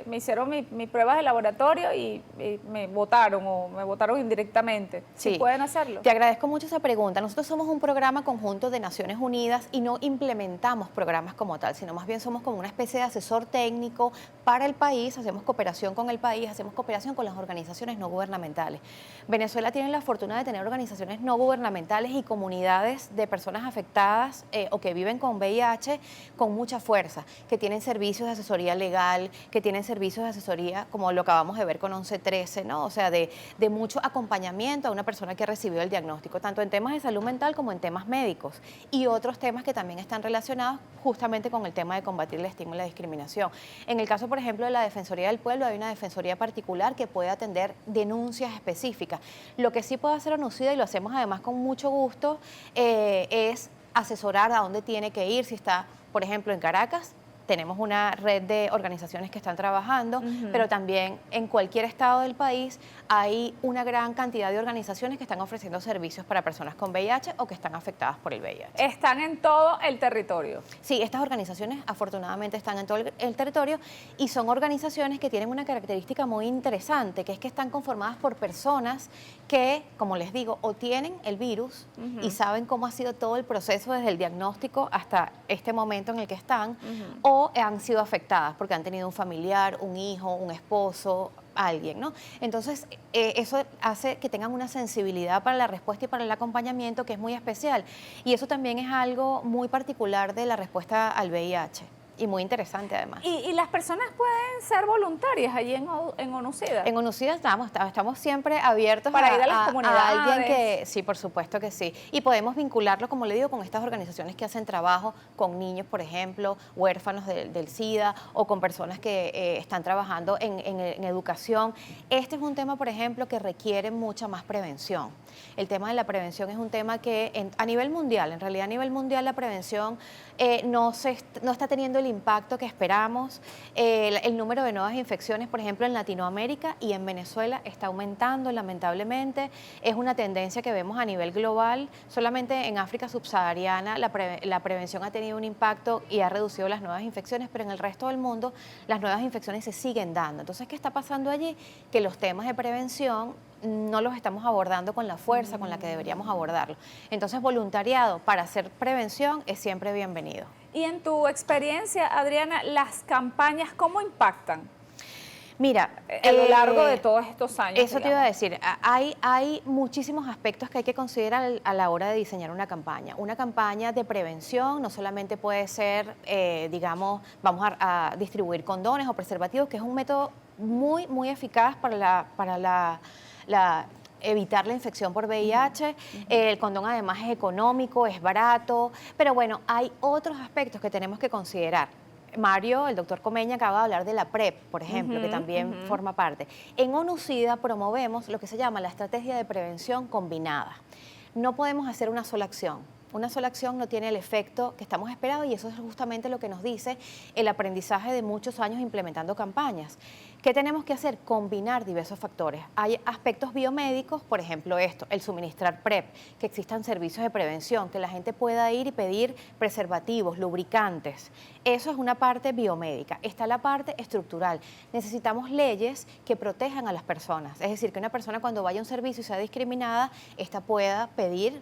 me hicieron mi prueba de laboratorio y me votaron indirectamente. ¿Sí pueden hacerlo? Te agradezco mucho esa pregunta. Nosotros somos un programa conjunto de Naciones Unidas y no implementamos programas como tal, sino más bien somos como una especie de asesor técnico para el país, hacemos cooperación con el país, hacemos cooperación con las organizaciones no gubernamentales. Venezuela tiene la fortuna de tener organizaciones no gubernamentales y comunidades de personas afectadas o que viven con VIH con mucha fuerza, que tienen servicios de asesoría legal, que tienen servicios de asesoría, como lo acabamos de ver con 1113, ¿no? O sea, de mucho acompañamiento a una persona que ha recibido el diagnóstico, tanto en temas de salud mental como en temas médicos y otros temas que también están relacionados justamente con el tema de combatir el estigma y la discriminación. En el caso, por ejemplo, de la Defensoría del Pueblo, hay una defensoría particular que puede atender denuncias específicas. Lo que sí puede hacer ONU-SIDA, y lo hacemos además con mucho gusto, es asesorar a dónde tiene que ir, si está, por ejemplo, en Caracas. Tenemos una red de organizaciones que están trabajando, pero también en cualquier estado del país hay una gran cantidad de organizaciones que están ofreciendo servicios para personas con VIH o que están afectadas por el VIH. ¿Están en todo el territorio? Sí, estas organizaciones afortunadamente están en todo el territorio y son organizaciones que tienen una característica muy interesante, que es que están conformadas por personas que, como les digo, o tienen el virus y saben cómo ha sido todo el proceso desde el diagnóstico hasta este momento en el que están, o han sido afectadas porque han tenido un familiar, un hijo, un esposo, alguien, ¿no? Entonces, eso hace que tengan una sensibilidad para la respuesta y para el acompañamiento que es muy especial. Y eso también es algo muy particular de la respuesta al VIH. Y muy interesante además. ¿Y las personas pueden ser voluntarias allí en ONU-SIDA? En ONU-SIDA estamos siempre abiertos para ir a las comunidades. A alguien que, sí, por supuesto que sí. Y podemos vincularlo, como le digo, con estas organizaciones que hacen trabajo con niños, por ejemplo, huérfanos del SIDA o con personas que están trabajando en educación. Este es un tema, por ejemplo, que requiere mucha más prevención. El tema de la prevención es un tema que a nivel mundial, en realidad a nivel mundial la prevención no está teniendo el impacto que esperamos. El número de nuevas infecciones, por ejemplo, en Latinoamérica y en Venezuela está aumentando, lamentablemente. Es una tendencia que vemos a nivel global. Solamente en África subsahariana la prevención ha tenido un impacto y ha reducido las nuevas infecciones, pero en el resto del mundo las nuevas infecciones se siguen dando. Entonces, ¿qué está pasando allí? Que los temas de prevención no los estamos abordando con la fuerza con la que deberíamos abordarlo. Entonces, voluntariado para hacer prevención es siempre bienvenido. Y en tu experiencia, Adriana, las campañas, ¿cómo impactan? Mira, a lo largo de todos estos años. Eso te iba a decir, hay muchísimos aspectos que hay que considerar a la hora de diseñar una campaña. Una campaña de prevención no solamente puede ser, digamos, vamos a distribuir condones o preservativos, que es un método muy, muy eficaz para evitar la infección por VIH. El condón además es económico, es barato, pero bueno, hay otros aspectos que tenemos que considerar. Mario, el doctor Comeña, acaba de hablar de la PrEP, por ejemplo, que también forma parte. En ONU-SIDA promovemos lo que se llama la estrategia de prevención combinada. No podemos hacer una sola acción. Una sola acción no tiene el efecto que estamos esperando y eso es justamente lo que nos dice el aprendizaje de muchos años implementando campañas. ¿Qué tenemos que hacer? Combinar diversos factores. Hay aspectos biomédicos, por ejemplo el suministrar PrEP, que existan servicios de prevención, que la gente pueda ir y pedir preservativos, lubricantes. Eso es una parte biomédica. Está la parte estructural. Necesitamos leyes que protejan a las personas. Es decir, que una persona cuando vaya a un servicio y sea discriminada, esta pueda pedir,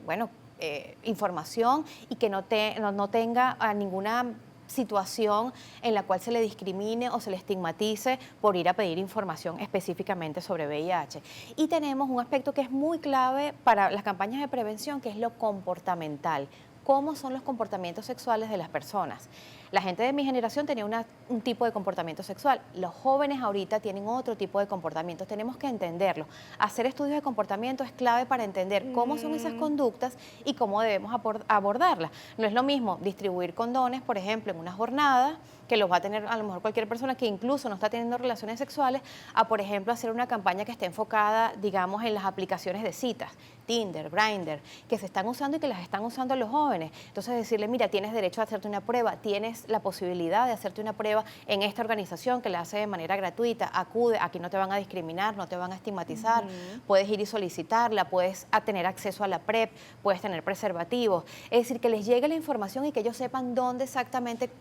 información y que no tenga ninguna situación en la cual se le discrimine o se le estigmatice por ir a pedir información específicamente sobre VIH. Y tenemos un aspecto que es muy clave para las campañas de prevención, que es lo comportamental. cómo son los comportamientos sexuales de las personas. La gente de mi generación tenía un tipo de comportamiento sexual. Los jóvenes ahorita tienen otro tipo de comportamiento. Tenemos que entenderlo. Hacer estudios de comportamiento es clave para entender cómo son esas conductas y cómo debemos abordarlas. No es lo mismo distribuir condones, por ejemplo, en una jornada, que los va a tener a lo mejor cualquier persona que incluso no está teniendo relaciones sexuales, a, por ejemplo, hacer una campaña que esté enfocada, digamos, en las aplicaciones de citas, Tinder, Grindr, que se están usando y que las están usando los jóvenes. Entonces, decirle, mira, tienes derecho a hacerte una prueba, tienes la posibilidad de hacerte una prueba en esta organización que la hace de manera gratuita, acude, aquí no te van a discriminar, no te van a estigmatizar, puedes ir y solicitarla, puedes tener acceso a la PrEP, puedes tener preservativos. Es decir, que les llegue la información y que ellos sepan dónde exactamente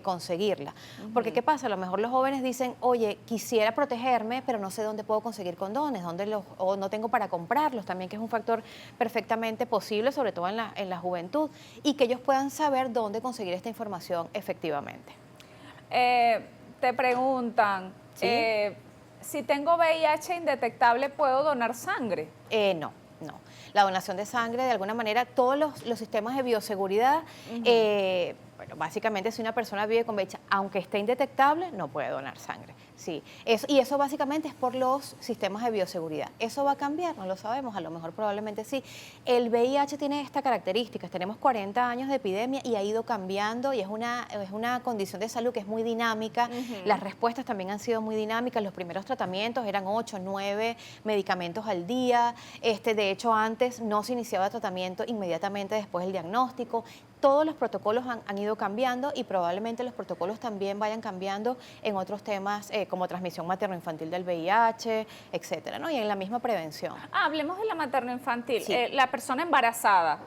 conseguirla. Porque ¿qué pasa? A lo mejor los jóvenes dicen, oye, quisiera protegerme, pero no sé dónde puedo conseguir condones, o no tengo para comprarlos también, que es un factor perfectamente posible, sobre todo en la juventud, y que ellos puedan saber dónde conseguir esta información efectivamente. Te preguntan, ¿Sí? si tengo VIH indetectable, ¿puedo donar sangre? No. La donación de sangre, de alguna manera, todos los sistemas de bioseguridad, bueno, básicamente si una persona vive con VIH, aunque esté indetectable, no puede donar sangre. Sí, y eso básicamente es por los sistemas de bioseguridad. ¿Eso va a cambiar? No lo sabemos, a lo mejor probablemente sí. El VIH tiene esta característica, tenemos 40 años de epidemia y ha ido cambiando y es una condición de salud que es muy dinámica. Las respuestas también han sido muy dinámicas. Los primeros tratamientos eran 8, 9 medicamentos al día. De hecho, antes no se iniciaba tratamiento inmediatamente después del diagnóstico. Todos los protocolos han ido cambiando y probablemente los protocolos también vayan cambiando en otros temas como transmisión materno-infantil del VIH, etcétera, ¿no? Y en la misma prevención. Hablemos de la materno-infantil. Sí. La persona embarazada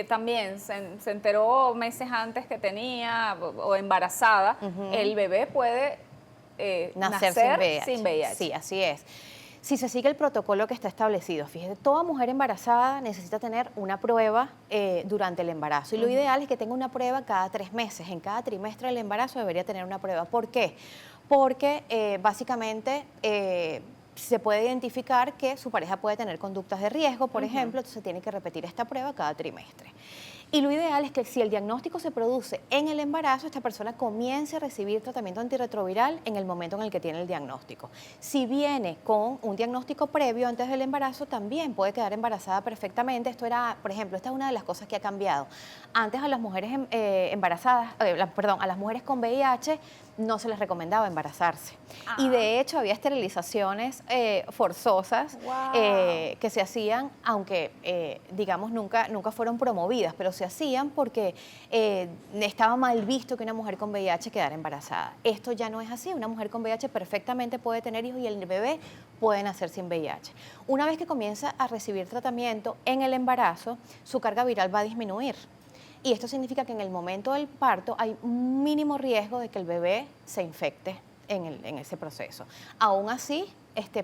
también se enteró meses antes que tenía o embarazada, el bebé puede nacer sin VIH. Sí, así es. Si se sigue el protocolo que está establecido, fíjese, toda mujer embarazada necesita tener una prueba durante el embarazo. Y lo ideal es que tenga una prueba cada 3 meses. En cada trimestre del embarazo debería tener una prueba. ¿Por qué? Porque básicamente se puede identificar que su pareja puede tener conductas de riesgo, por ejemplo, entonces tiene que repetir esta prueba cada trimestre. Y lo ideal es que si el diagnóstico se produce en el embarazo, esta persona comience a recibir tratamiento antirretroviral en el momento en el que tiene el diagnóstico. Si viene con un diagnóstico previo antes del embarazo, también puede quedar embarazada perfectamente. Esto era, por ejemplo, esta es una de las cosas que ha cambiado. Antes a las mujeres embarazadas, a las mujeres con VIH no se les recomendaba embarazarse. Y de hecho había esterilizaciones forzosas que se hacían, aunque digamos nunca fueron promovidas, pero se hacían porque estaba mal visto que una mujer con VIH quedara embarazada. Esto ya no es así. Una mujer con VIH perfectamente puede tener hijos y el bebé puede nacer sin VIH. Una vez que comienza a recibir tratamiento en el embarazo, su carga viral va a disminuir. Y esto significa que en el momento del parto hay un mínimo riesgo de que el bebé se infecte en ese proceso. Aún así,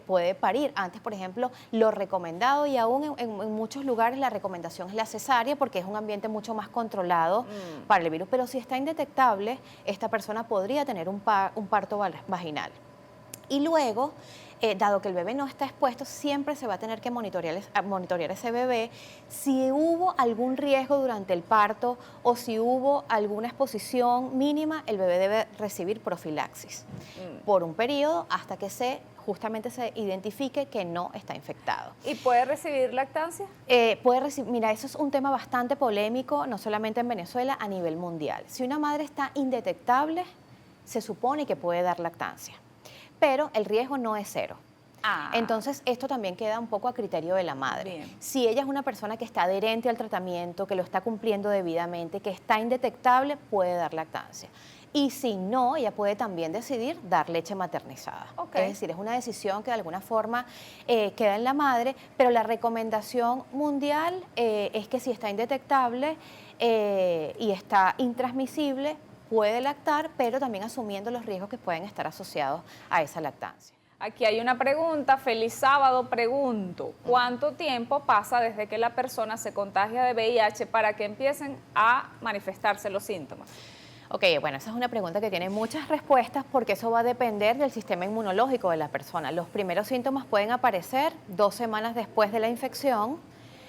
puede parir. Antes, por ejemplo, lo recomendado, y aún en muchos lugares la recomendación es la cesárea porque es un ambiente mucho más controlado para el virus. Pero si está indetectable, esta persona podría tener un parto vaginal. Y luego, dado que el bebé no está expuesto, siempre se va a tener que monitorear ese bebé. Si hubo algún riesgo durante el parto o si hubo alguna exposición mínima, el bebé debe recibir profilaxis por un periodo hasta que justamente se identifique que no está infectado. ¿Y puede recibir lactancia? Mira, eso es un tema bastante polémico, no solamente en Venezuela, a nivel mundial. Si una madre está indetectable, se supone que puede dar lactancia, pero el riesgo no es 0. Entonces, esto también queda un poco a criterio de la madre. Bien. Si ella es una persona que está adherente al tratamiento, que lo está cumpliendo debidamente, que está indetectable, puede dar lactancia. Y si no, ella puede también decidir dar leche maternizada. Okay. Es decir, es una decisión que de alguna forma queda en la madre, pero la recomendación mundial es que si está indetectable y está intransmisible, puede lactar, pero también asumiendo los riesgos que pueden estar asociados a esa lactancia. Aquí hay una pregunta. Feliz sábado, pregunto. ¿Cuánto tiempo pasa desde que la persona se contagia de VIH para que empiecen a manifestarse los síntomas? Ok, bueno, esa es una pregunta que tiene muchas respuestas porque eso va a depender del sistema inmunológico de la persona. Los primeros síntomas pueden aparecer 2 semanas después de la infección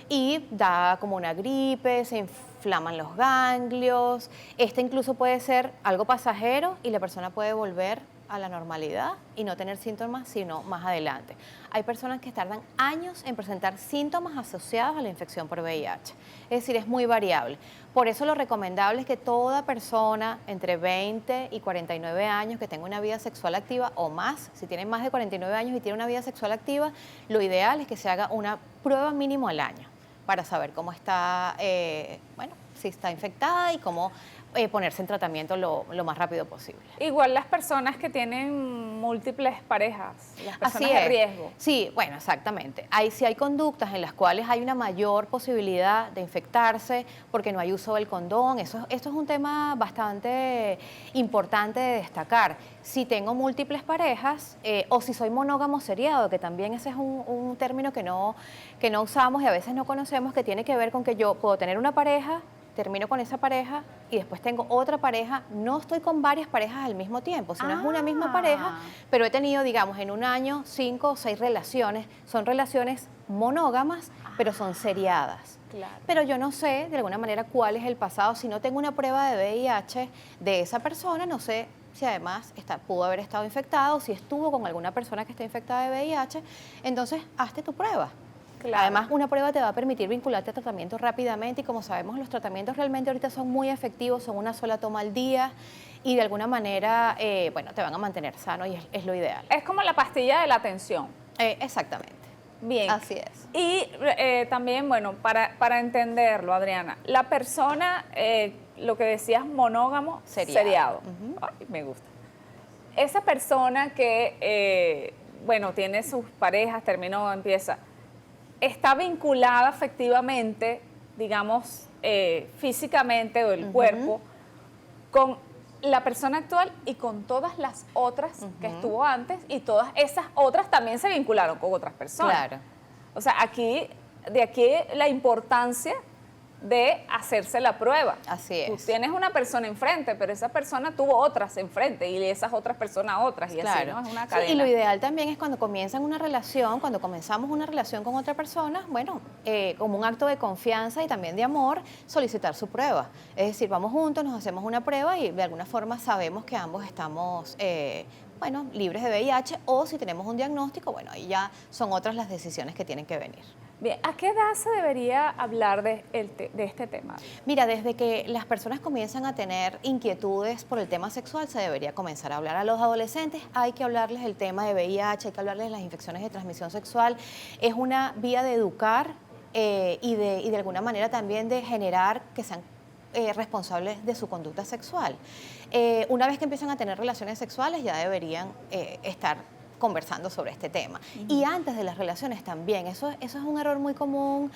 y da como una gripe, se inflaman los ganglios. Este incluso puede ser algo pasajero y la persona puede volver a la normalidad y no tener síntomas sino más adelante. Hay personas que tardan años en presentar síntomas asociados a la infección por VIH. Es decir, es muy variable. Por eso lo recomendable es que toda persona entre 20 y 49 años que tenga una vida sexual activa o más, si tiene más de 49 años y tiene una vida sexual activa, lo ideal es que se haga una prueba mínimo al año para saber cómo está, si está infectada y cómo ponerse en tratamiento lo más rápido posible. Igual las personas que tienen múltiples parejas, las personas Así de es. riesgo. Sí, bueno, exactamente. Si hay conductas en las cuales hay una mayor posibilidad de infectarse porque no hay uso del condón, esto es un tema bastante importante de destacar. Si tengo múltiples parejas o si soy monógamo seriado, que también ese es un término que no usamos y a veces no conocemos, que tiene que ver con que yo puedo tener una pareja, termino con esa pareja y después tengo otra pareja, no estoy con varias parejas al mismo tiempo, sino es una misma pareja, pero he tenido, digamos, en un año 5 o 6 relaciones, son relaciones monógamas, pero son seriadas. Claro. Pero yo no sé, de alguna manera, cuál es el pasado, si no tengo una prueba de VIH de esa persona, no sé si además pudo haber estado infectado, si estuvo con alguna persona que está infectada de VIH, entonces hazte tu prueba. Claro. Además, una prueba te va a permitir vincularte a tratamientos rápidamente y como sabemos, los tratamientos realmente ahorita son muy efectivos, son una sola toma al día y de alguna manera, te van a mantener sano y es lo ideal. Es como la pastilla de la atención. Exactamente. Bien. Así es. Y también, bueno, para entenderlo, Adriana, la persona, lo que decías, monógamo, seriado. Ay, me gusta. Esa persona que, tiene sus parejas, terminó, empieza, está vinculada afectivamente, digamos, físicamente o el cuerpo, con la persona actual y con todas las otras que estuvo antes, y todas esas otras también se vincularon con otras personas. Claro. O sea, de aquí la importancia de hacerse la prueba. Así es. Tú tienes una persona enfrente, pero esa persona tuvo otras enfrente y esas otras personas otras, y así, ¿no? Es una cadena. Sí, y lo ideal también es cuando comenzamos una relación con otra persona, como un acto de confianza y también de amor, solicitar su prueba. Es decir, vamos juntos, nos hacemos una prueba y de alguna forma sabemos que ambos estamos libres de VIH, o si tenemos un diagnóstico, ahí ya son otras las decisiones que tienen que venir. Bien, ¿a qué edad se debería hablar de este tema? Mira, desde que las personas comienzan a tener inquietudes por el tema sexual, se debería comenzar a hablar. A los adolescentes hay que hablarles el tema de VIH, hay que hablarles de las infecciones de transmisión sexual. Es una vía de educar y de alguna manera también de generar que sean responsables de su conducta sexual. Una vez que empiezan a tener relaciones sexuales, ya deberían estar conversando sobre este tema. Y antes de las relaciones también, eso es un error muy común,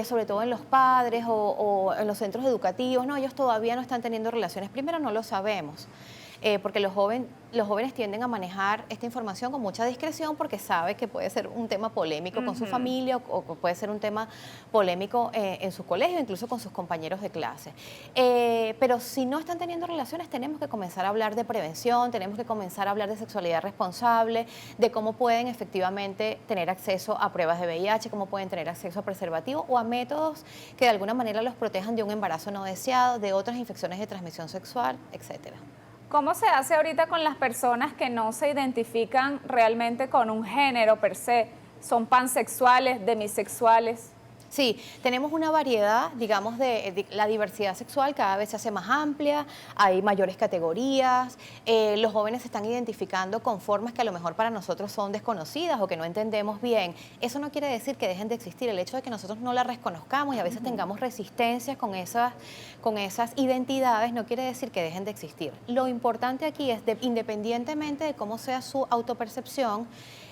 sobre todo en los padres o en los centros educativos. No, ellos todavía no están teniendo relaciones. Primero, no lo sabemos, porque los jóvenes tienden a manejar esta información con mucha discreción porque sabe que puede ser un tema polémico con su familia o puede ser un tema polémico en su colegio, incluso con sus compañeros de clase. Pero si no están teniendo relaciones, tenemos que comenzar a hablar de prevención, tenemos que comenzar a hablar de sexualidad responsable, de cómo pueden efectivamente tener acceso a pruebas de VIH, cómo pueden tener acceso a preservativos o a métodos que de alguna manera los protejan de un embarazo no deseado, de otras infecciones de transmisión sexual, etcétera. ¿Cómo se hace ahorita con las personas que no se identifican realmente con un género per se? ¿Son pansexuales, demisexuales? Sí, tenemos una variedad, digamos, de la diversidad sexual cada vez se hace más amplia, hay mayores categorías, los jóvenes se están identificando con formas que a lo mejor para nosotros son desconocidas o que no entendemos bien. Eso no quiere decir que dejen de existir, el hecho de que nosotros no las reconozcamos y a veces tengamos resistencias con esas identidades no quiere decir que dejen de existir. Lo importante aquí es, independientemente de cómo sea su autopercepción,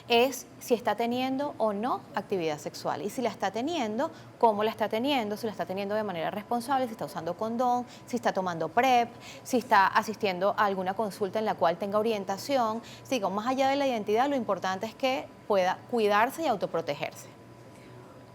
es si está teniendo o no actividad sexual. Y si la está teniendo, cómo la está teniendo, si la está teniendo de manera responsable, si está usando condón, si está tomando PrEP, si está asistiendo a alguna consulta en la cual tenga orientación. Digo, más allá de la identidad, lo importante es que pueda cuidarse y autoprotegerse.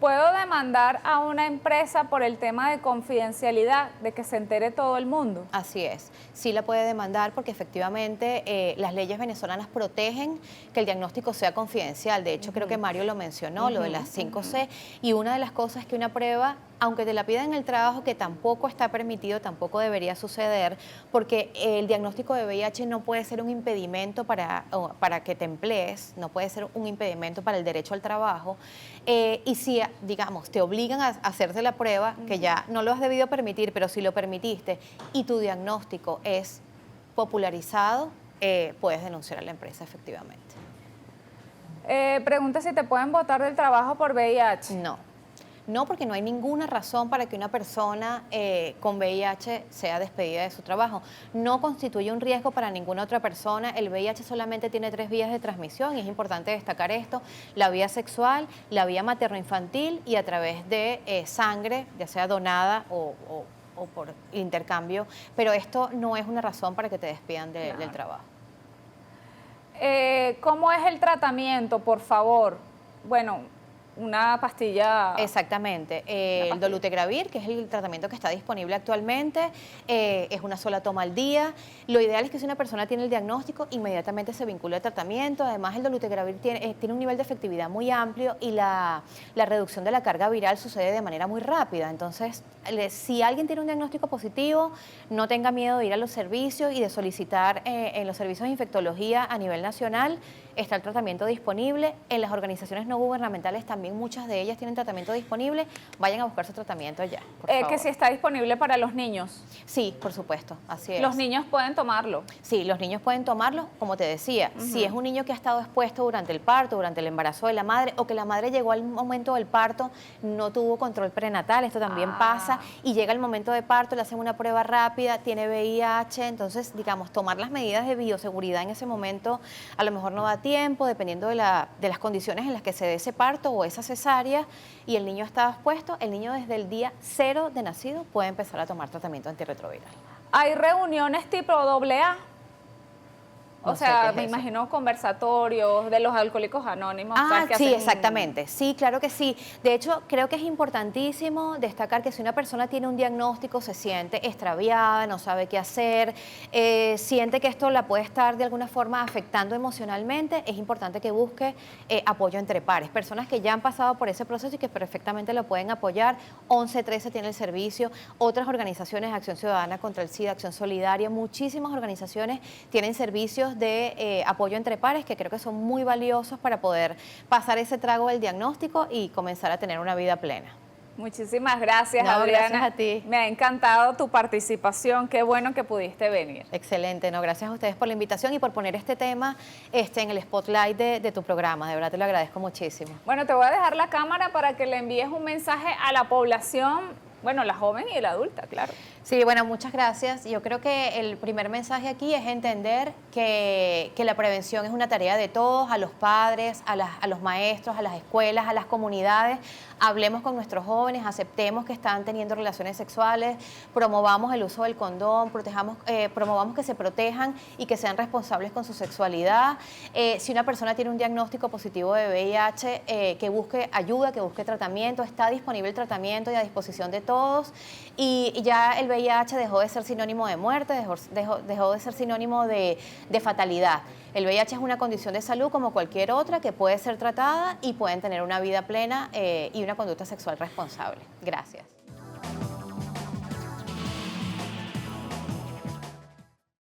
¿Puedo demandar a una empresa por el tema de confidencialidad, de que se entere todo el mundo? Así es, sí la puede demandar porque efectivamente las leyes venezolanas protegen que el diagnóstico sea confidencial. De hecho, creo que Mario lo mencionó, lo de las 5C, y una de las cosas es que una prueba aunque te la pidan en el trabajo, que tampoco está permitido, tampoco debería suceder, porque el diagnóstico de VIH no puede ser un impedimento para que te emplees, no puede ser un impedimento para el derecho al trabajo. Y si, digamos, te obligan a hacerte la prueba, que ya no lo has debido permitir, pero si lo permitiste y tu diagnóstico es popularizado, puedes denunciar a la empresa efectivamente. Pregunta si te pueden botar del trabajo por VIH. No, porque no hay ninguna razón para que una persona con VIH sea despedida de su trabajo. No constituye un riesgo para ninguna otra persona. El VIH solamente tiene 3 vías de transmisión y es importante destacar esto: la vía sexual, la vía materno-infantil y a través de sangre, ya sea donada o por intercambio. Pero esto no es una razón para que te despidan del trabajo. ¿Cómo es el tratamiento, por favor? Bueno, una pastilla. Exactamente. El dolutegravir, que es el tratamiento que está disponible actualmente, es una sola toma al día. Lo ideal es que si una persona tiene el diagnóstico, inmediatamente se vincule al tratamiento. Además, el dolutegravir tiene un nivel de efectividad muy amplio y la reducción de la carga viral sucede de manera muy rápida. Entonces, si alguien tiene un diagnóstico positivo, no tenga miedo de ir a los servicios y de solicitar en los servicios de infectología a nivel nacional. Está el tratamiento disponible. En las organizaciones no gubernamentales también muchas de ellas tienen tratamiento disponible. Vayan a buscar su tratamiento ya, por favor. Que si está disponible para los niños. Sí, por supuesto, así es. ¿Los niños pueden tomarlo? Sí, los niños pueden tomarlo, como te decía. Si es un niño que ha estado expuesto durante el parto, durante el embarazo de la madre, o que la madre llegó al momento del parto, no tuvo control prenatal, esto también pasa, y llega el momento de parto, le hacen una prueba rápida, tiene VIH, entonces, digamos, tomar las medidas de bioseguridad en ese momento a lo mejor no da tiempo, dependiendo de las condiciones en las que se dé ese parto o esa cesárea, y el niño está expuesto. El niño desde el día 0 de nacido puede empezar a tomar tratamiento antirretroviral. ¿Hay reuniones tipo AA? O sea, me eso. imagino conversatorios de los alcohólicos anónimos. ¿sabes? Que Sí, hacen- exactamente. Sí, claro que sí. De hecho, creo que es importantísimo destacar que si una persona tiene un diagnóstico, se siente extraviada, no sabe qué hacer, siente que esto la puede estar de alguna forma afectando emocionalmente, es importante que busque apoyo entre pares. Personas que ya han pasado por ese proceso y que perfectamente lo pueden apoyar. 1113 tiene el servicio, otras organizaciones, Acción Ciudadana contra el SIDA, Acción Solidaria, muchísimas organizaciones tienen servicios de apoyo entre pares que creo que son muy valiosos para poder pasar ese trago del diagnóstico y comenzar a tener una vida plena. Muchísimas gracias, No, Adriana. gracias a ti. Me ha encantado tu participación. Qué bueno que pudiste venir. Excelente, no, gracias a ustedes por la invitación y por poner este tema en el spotlight de tu programa. De verdad te lo agradezco muchísimo. Bueno, te voy a dejar la cámara para que le envíes un mensaje a la población, bueno, la joven y la adulta, claro. Sí, bueno, muchas gracias. Yo creo que el primer mensaje aquí es entender que la prevención es una tarea de todos, a los padres, a los maestros, a las escuelas, a las comunidades. Hablemos con nuestros jóvenes, aceptemos que están teniendo relaciones sexuales, promovamos el uso del condón, promovamos que se protejan y que sean responsables con su sexualidad. Si una persona tiene un diagnóstico positivo de VIH, que busque ayuda, que busque tratamiento. Está disponible el tratamiento y a disposición de todos. Y ya el VIH dejó de ser sinónimo de muerte, dejó de ser sinónimo de fatalidad. El VIH es una condición de salud como cualquier otra que puede ser tratada y pueden tener una vida plena y una conducta sexual responsable. Gracias.